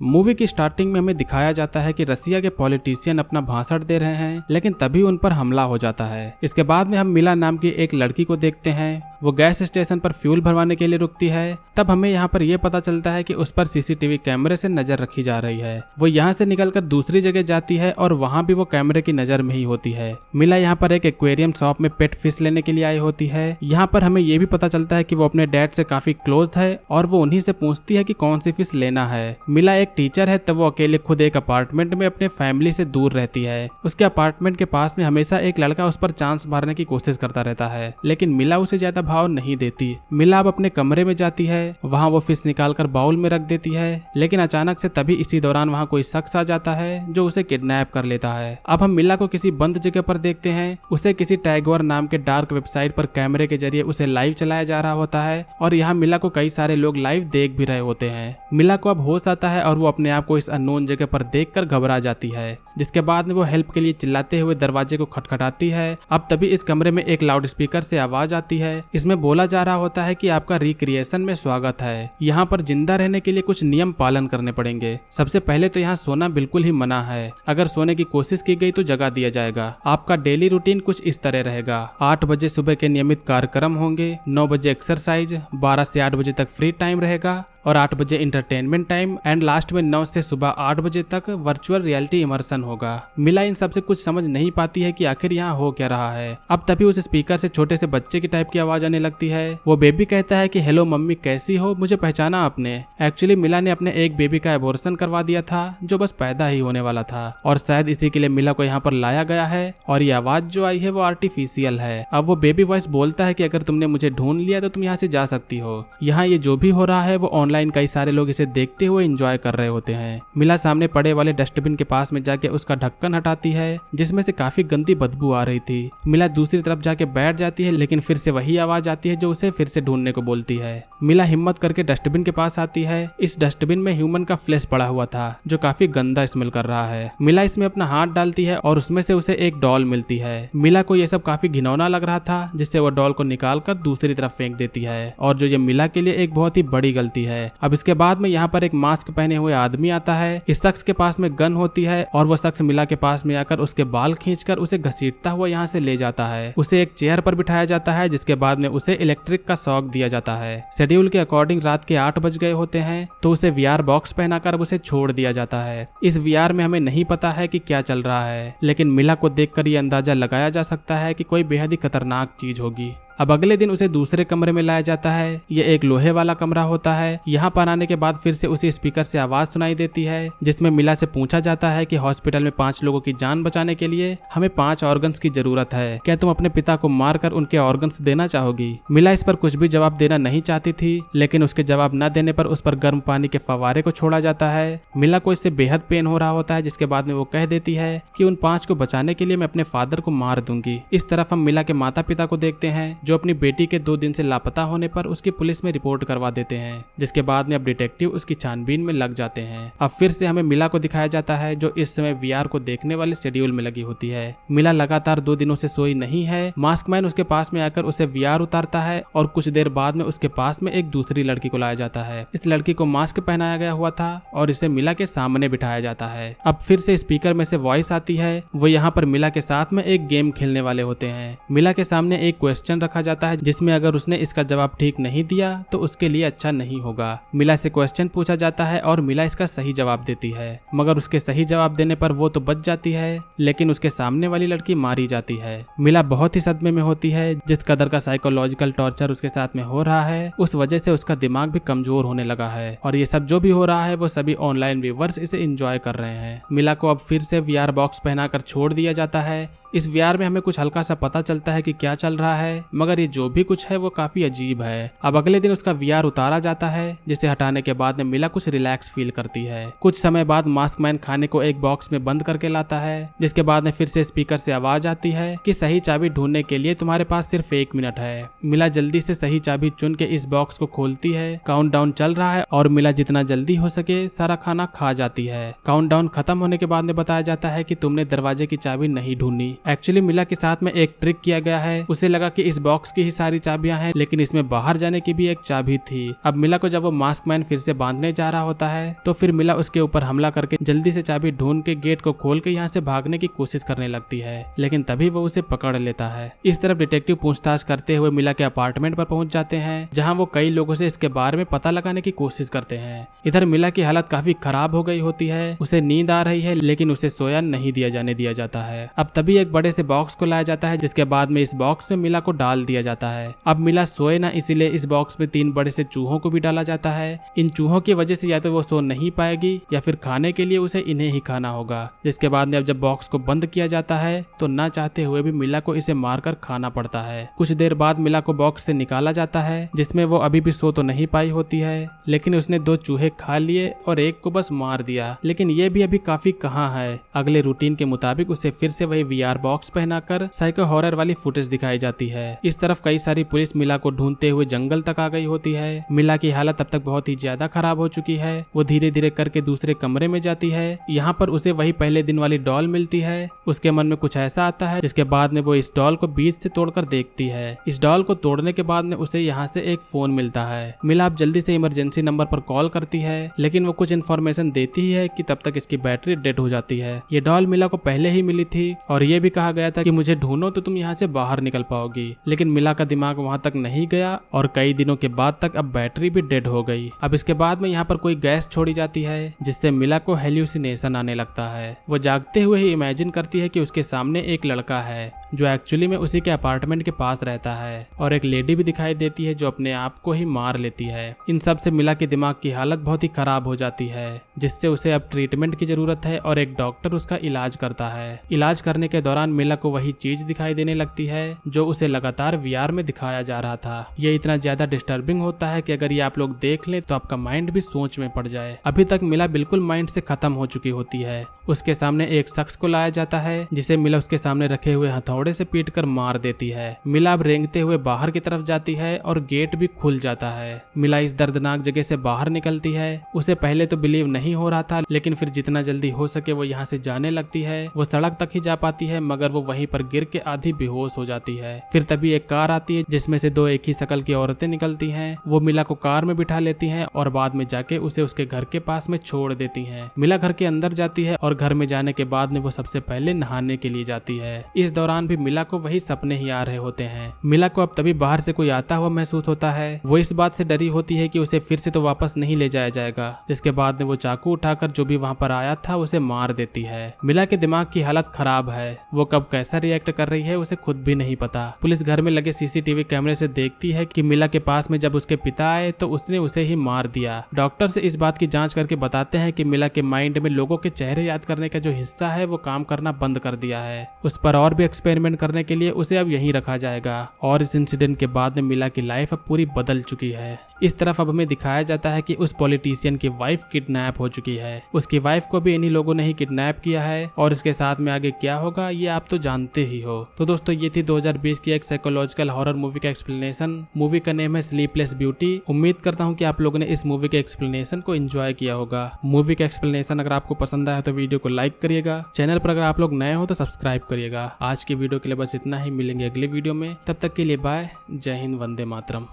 Movie की starting में हमें दिखाया जाता है कि रसिया के पॉलिटिशियन अपना भाषण दे रहे हैं, लेकिन तभी उन पर हमला हो जाता है। इसके बाद में हम मिला नाम की एक लड़की को देखते हैं। वो गैस स्टेशन पर फ्यूल भरवाने के लिए रुकती है। तब हमें यहाँ पर यह पता चलता है कि उस पर सीसीटीवी कैमरे से नजर रखी जा रही है। वो यहाँ से निकलकर दूसरी जगह जाती है और वहाँ भी वो कैमरे की नजर में ही होती है। मिला यहाँ पर एक एक्वेरियम शॉप में पेट फिश लेने के लिए आई होती है। यहाँ पर हमें ये भी पता चलता है कि वो अपने डैड से काफी क्लोज है और वो उन्हीं से पूछती है कि कौन सी फिश लेना है। मिला एक टीचर है, तब वो अकेले खुद एक अपार्टमेंट में अपने फैमिली से दूर रहती है। उसके अपार्टमेंट के पास में हमेशा एक लड़का उस पर चांस मारने की कोशिश करता रहता है, लेकिन मिला उसे ज्यादा भाव नहीं देती। मिला अब अपने कमरे में जाती है। वहाँ वो फिश निकालकर बाउल में रख देती है, लेकिन अचानक से तभी इसी दौरान वहाँ कोई शख्स आ जाता है जो उसे किडनैप कर लेता है। अब हम मिला को किसी बंद जगह पर देखते हैं। उसे किसी टैगोर नाम के डार्क वेबसाइट पर कैमरे के जरिए उसे लाइव चलाया जा रहा होता है और यहाँ मिला को कई सारे लोग लाइव देख भी रहे होते हैं। मिला को अब होश आता है और वो अपने आप को इस अननोन जगह पर देखकर घबरा जाती है, जिसके बाद में वो हेल्प के लिए चिल्लाते हुए दरवाजे को खटखटाती है। अब तभी इस कमरे में एक लाउड स्पीकर से आवाज आती है। इसमें बोला जा रहा होता है कि आपका रिक्रिएशन में स्वागत है। यहाँ पर जिंदा रहने के लिए कुछ नियम पालन करने पड़ेंगे। सबसे पहले तो यहाँ सोना बिल्कुल ही मना है। अगर सोने की कोशिश की गई तो जगा दिया जाएगा। आपका डेली रूटीन कुछ इस तरह रहेगा। 8 बजे सुबह के नियमित कार्यक्रम होंगे, 9 बजे एक्सरसाइज, 12 से 8 बजे तक फ्री टाइम रहेगा और 8 बजे इंटरटेनमेंट टाइम एंड लास्ट में 9 से सुबह 8 बजे तक वर्चुअल रियलिटी इमर्शन होगा। मिला इन सबसे कुछ समझ नहीं पाती है कि आखिर यहाँ हो क्या रहा है। अब तभी उस स्पीकर से छोटे से बच्चे की टाइप की आवाज आने लगती है। वो बेबी कहता है कि हेलो मम्मी, कैसी हो, मुझे पहचाना आपने। एक्चुअली मिला ने अपने एक बेबी का एबॉर्शन करवा दिया था जो बस पैदा ही होने वाला था और शायद इसी के लिए मिला को यहाँ पर लाया गया है और ये आवाज जो आई है वो आर्टिफिशियल है। अब वो बेबी वॉइस बोलता है कि अगर तुमने मुझे ढूंढ लिया तो तुम यहाँ से जा सकती हो। यहाँ ये जो भी हो रहा है वो ऑनलाइन कई सारे लोग इसे देखते हुए एंजॉय कर रहे होते हैं। मिला सामने पड़े वाले डस्टबिन के पास में जाके उसका ढक्कन हटाती है, जिसमें से काफी गंदी बदबू आ रही थी। मिला दूसरी तरफ जाके बैठ जाती है, लेकिन फिर से वही आवाज आती है जो उसे फिर से ढूंढने को बोलती है। मिला हिम्मत करके डस्टबिन के पास आती है। इस डस्टबिन में ह्यूमन का फ्लेश पड़ा हुआ था जो काफी गंदा स्मेल कर रहा है। मिला इसमें अपना हाथ डालती है और उसमें से उसे एक डॉल मिलती है। मिला को यह सब काफी घिनौना लग रहा था, जिससे वो डॉल को निकाल कर दूसरी तरफ फेंक देती है और जो ये मिला के लिए एक बहुत ही बड़ी गलती है। अब इसके बाद में यहाँ पर एक मास्क पहने हुए आदमी आता है। इस शख्स के पास में गन होती है और वो शख्स मिला के पास में आकर उसके बाल खींचकर उसे घसीटता हुआ यहाँ से ले जाता है। उसे एक चेयर पर बिठाया जाता है, जिसके बाद में उसे इलेक्ट्रिक का शॉक दिया जाता है। शेड्यूल के अकॉर्डिंग रात के 8 बज गए होते हैं, तो उसे VR बॉक्स पहनाकर उसे छोड़ दिया जाता है। इस VR में हमें नहीं पता है कि क्या चल रहा है, लेकिन मिला को देखकर ये अंदाजा लगाया जा सकता है कि कोई बेहद ही खतरनाक चीज होगी। अब अगले दिन उसे दूसरे कमरे में लाया जाता है। ये एक लोहे वाला कमरा होता है। यहाँ पर आने के बाद फिर से उसी स्पीकर से आवाज सुनाई देती है, जिसमें मिला से पूछा जाता है कि हॉस्पिटल में 5 लोगों की जान बचाने के लिए हमें 5 ऑर्गन्स की जरूरत है। क्या तुम अपने पिता को मारकर उनके ऑर्गन्स देना चाहोगी? मिला इस पर कुछ भी जवाब देना नहीं चाहती थी, लेकिन उसके जवाब न देने पर उस पर गर्म पानी के फव्वारे को छोड़ा जाता है। मिला को इससे बेहद पेन हो रहा होता है, जिसके बाद में वो कह देती है कि उन 5 को बचाने के लिए मैं अपने फादर को मार दूंगी। इस तरफ हम मिला के माता पिता को देखते हैं, जो अपनी बेटी के 2 दिन से लापता होने पर उसकी पुलिस में रिपोर्ट करवा देते हैं, जिसके बाद में अब डिटेक्टिव उसकी छानबीन में लग जाते हैं। अब फिर से हमें मिला को दिखाया जाता है, जो इस समय VR को देखने वाले शेड्यूल में लगी होती है। मिला लगातार 2 दिनों से सोई नहीं है। मास्कमैन उसके पास में आकर उसे VR उतारता है और कुछ देर बाद में उसके पास में एक दूसरी लड़की को लाया जाता है। इस लड़की को मास्क पहनाया गया हुआ था और इसे मिला के सामने बिठाया जाता है। अब फिर से स्पीकर में से वॉइस आती है। वो यहाँ पर मिला के साथ में एक गेम खेलने वाले होते हैं। मिला के सामने एक क्वेश्चन रखा जाता है, जिसमें अगर उसने इसका जवाब ठीक नहीं दिया तो उसके लिए अच्छा नहीं होगा। मिला से क्वेश्चन पूछा जाता है और मिला इसका सही जवाब देती है, मगर उसके सही जवाब देने पर वो तो बच जाती है, लेकिन उसके सामने वाली लड़की मारी जाती है। मिला बहुत ही सदमे में होती है। जिस कदर का साइकोलॉजिकल टॉर्चर उसके साथ में हो रहा है, उस वजह से उसका दिमाग भी कमजोर होने लगा है और ये सब जो भी हो रहा है वो सभी ऑनलाइन व्यूअर्स इसे एंजॉय कर रहे हैं। मिला को अब फिर से VR बॉक्स पहनाकर छोड़ दिया जाता है। इस VR में हमें कुछ हल्का सा पता चलता है कि क्या चल रहा है, मगर ये जो भी कुछ है वो काफी अजीब है। अब अगले दिन उसका VR उतारा जाता है, जिसे हटाने के बाद में मिला कुछ रिलैक्स फील करती है। कुछ समय बाद मास्कमैन खाने को एक बॉक्स में बंद करके लाता है, जिसके बाद में फिर से स्पीकर से आवाज आती है कि सही चाबी ढूंढने के लिए तुम्हारे पास सिर्फ 1 मिनट है। मिला जल्दी से सही चाबी चुन के इस बॉक्स को खोलती है। काउंटडाउन चल रहा है और मिला जितना जल्दी हो सके सारा खाना खा जाती है। काउंटडाउन खत्म होने के बाद में बताया जाता है कि तुमने दरवाजे की चाबी नहीं ढूंढी। एक्चुअली मिला के साथ में एक ट्रिक किया गया है। उसे लगा कि इस बॉक्स की ही सारी चाबियां हैं, लेकिन इसमें बाहर जाने की भी एक चाबी थी। अब मिला को जब वो मास्क मैन फिर से बांधने जा रहा होता है तो फिर मिला उसके ऊपर हमला करके जल्दी से चाबी ढूंढ के गेट को खोल के यहाँ से भागने की कोशिश करने लगती है, लेकिन तभी वो उसे पकड़ लेता है। इस तरफ डिटेक्टिव पूछताछ करते हुए मिला के अपार्टमेंट पर पहुंच जाते हैं, जहाँ वो कई लोगों से इसके बारे में पता लगाने की कोशिश करते हैं। इधर मिला की हालत काफी खराब हो गई होती है, उसे नींद आ रही है, लेकिन उसे सोया नहीं दिया जाता है। अब तभी एक बड़े से बॉक्स को लाया जाता है, जिसके बाद में इस बॉक्स में मिला को डाल दिया जाता है। अब मिला सोए ना, इसीलिए इस बॉक्स में 3 बड़े से चूहों को भी डाला जाता है। इन चूहों की वजह से या तो वो सो नहीं पाएगी या फिर खाने के लिए उसे इन्हें ही खाना होगा। जिसके बाद में अब जब बॉक्स को बंद किया जाता है तो ना चाहते हुए भी मिला को इसे मारकर खाना पड़ता है। कुछ देर बाद मिला को बॉक्स से निकाला जाता है, जिसमें वो अभी भी सो तो नहीं पाई होती है, लेकिन उसने 2 चूहे खा लिए और एक को बस मार दिया। लेकिन ये भी अभी काफी कहाँ है। अगले रूटीन के मुताबिक उसे फिर से वही VR बॉक्स पहनाकर साइको हॉरर वाली फुटेज दिखाई जाती है। इस तरफ कई सारी पुलिस मिला को ढूंढते हुए जंगल तक आ गई होती है। मिला की हालत अब तक बहुत ही ज्यादा खराब हो चुकी है। वो धीरे धीरे करके दूसरे कमरे में जाती है। यहाँ पर उसे वही पहले दिन वाली डॉल मिलती है। उसके मन में कुछ ऐसा आता है, जिसके बाद में वो इस डॉल को बीच से तोड़कर देखती है। इस डॉल को तोड़ने के बाद में उसे यहाँ से एक फोन मिलता है। मिला अब जल्दी से इमरजेंसी नंबर पर कॉल करती है, लेकिन वो कुछ इन्फॉर्मेशन देती ही है कि तब तक इसकी बैटरी डेड हो जाती है। ये डॉल मिला को पहले ही मिली थी और ये भी कहा गया था कि मुझे ढूंढो तो तुम यहाँ से बाहर निकल पाओगी, लेकिन मिला का दिमाग वहाँ तक नहीं गया और कई दिनों के बाद तक अब बैटरी भी डेड हो गई। अब इसके बाद में यहाँ पर कोई गैस छोड़ी जाती है, जिससे मिला को हेल्यूसिनेशन आने लगता है। वो जागते हुए ही इमेजिन करती है कि उसके सामने एक लड़का है जो एक्चुअली में उसी के अपार्टमेंट के पास रहता है, और एक लेडी भी दिखाई देती है जो अपने आप को ही मार लेती है। इन सब से मिला के दिमाग की हालत बहुत ही खराब हो जाती है, जिससे उसे अब ट्रीटमेंट की जरूरत है और एक डॉक्टर उसका इलाज करता है। इलाज करने के दौरान मिला को वही चीज दिखाई देने लगती है जो उसे लगातार VR में दिखाया जा रहा था। ये इतना ज्यादा डिस्टर्बिंग होता है कि अगर ये आप लोग देख लें तो आपका माइंड भी सोच में पड़ जाए। अभी तक मिला बिल्कुल माइंड से खत्म हो चुकी होती है। उसके सामने एक शख्स को लाया जाता है, जिसे मिला उसके सामने रखे हुए हथौड़े से पीटकर मार देती है। मिला अब रेंगते हुए बाहर की तरफ जाती है और गेट भी खुल जाता है। मिला इस दर्दनाक जगह से बाहर निकलती है। उसे पहले तो बिलीव नहीं हो रहा था, लेकिन फिर जितना जल्दी हो सके वो यहाँ से जाने लगती है। वो सड़क तक ही जा पाती है, मगर वो वहीं पर गिर के आधी बेहोश हो जाती है। फिर तभी एक कार आती है, जिसमें से 2 एक ही शक्ल की औरतें निकलती हैं। वो मिला को कार में बिठा लेती हैं और बाद में जाके उसे उसके घर के पास में छोड़ देती हैं। मिला घर के अंदर जाती है और घर में जाने के बाद में वो सबसे पहले नहाने के लिए जाती है। इस दौरान भी मिला को वही सपने ही आ रहे होते हैं। मिला को अब तभी बाहर से कोई आता हुआ महसूस होता है। वो इस बात से डरी होती है कि उसे फिर से तो वापस नहीं ले जाया जाएगा, जिसके बाद में वो चाकू उठाकर जो भी वहाँ पर आया था उसे मार देती है। मिला के दिमाग की हालत खराब है। वो कब कैसा रिएक्ट कर रही है उसे खुद भी नहीं पता। पुलिस घर में लगे CCTV कैमरे से देखती है कि मिला के पास में जब उसके पिता आए तो उसने उसे ही मार दिया। डॉक्टर से इस बात की जांच करके बताते हैं कि मिला के माइंड में लोगों के चेहरे याद करने का जो हिस्सा है वो काम करना बंद कर दिया है। उस पर और भी एक्सपेरिमेंट करने के लिए उसे अब यहीं रखा जाएगा। और इस इंसिडेंट के बाद में मिला की लाइफ अब पूरी बदल चुकी है। इस तरफ अब हमें दिखाया जाता है कि उस पॉलिटिशियन की वाइफ किडनैप हो चुकी है। उसकी वाइफ को भी इन्हीं लोगों ने ही किडनैप किया है और इसके साथ में आगे क्या होगा ये आप तो जानते ही हो। तो दोस्तों ये थी 2020 की एक साइकोलॉजिकल हॉरर मूवी का एक्सप्लेनेशन। मूवी का नेम है स्लीपलेस ब्यूटी। उम्मीद करता हूँ कि आप लोगों ने इस मूवी के एक्सप्लेनेशन को एंजॉय किया होगा। मूवी का एक्सप्लेनेशन अगर आपको पसंद आया तो वीडियो को लाइक करिएगा। चैनल पर अगर आप लोग नए हो तो सब्सक्राइब करिएगा। आज की वीडियो के लिए बस इतना ही। मिलेंगे अगले वीडियो में, तब तक के लिए बाय। जय हिंद, वंदे मातरम।